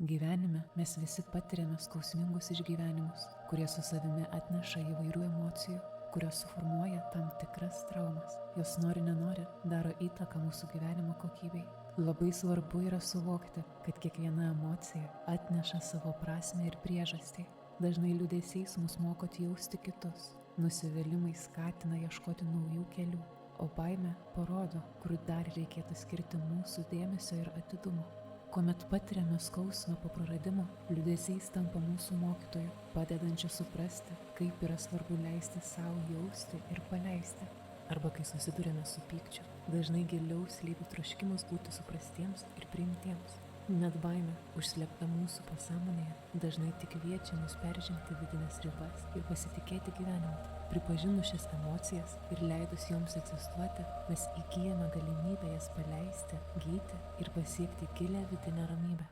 Gyvenime mes visi patiriame skausmingus išgyvenimus, kurie su savimi atneša įvairių emocijų, kurios suformuoja tam tikras traumas. Jos nori nenori daro įtaką mūsų gyvenimo kokybei. Labai svarbu yra suvokti, kad kiekviena emocija atneša savo prasmę ir priežastį. Dažnai liūdesys mus moko jausti kitus, nusivylimai skatina ieškoti naujų kelių, o baimė parodo, kur dar reikėtų skirti mūsų dėmesio ir atidumo. Kuomet patiriame skausmą po praradimo, liūdesys tampa mūsų mokytoju, padedančiu suprasti, kaip yra svarbu leisti savo jausti ir paleisti. Arba kai susidurėme su pykčiu, dažnai giliau slypi troškimas būti suprastiems ir priimtiems. Net baimė, užslėpta mūsų pasąmonėje, dažnai tik kviečia mus peržengti vidines ribas ir pasitikėti gyvenimu. Pripažinus šias emocijas ir leidus joms egzistuoti, mes įgyjame galimybę jas paleisti, gydyti ir pasiekti gilią vidinę ramybę.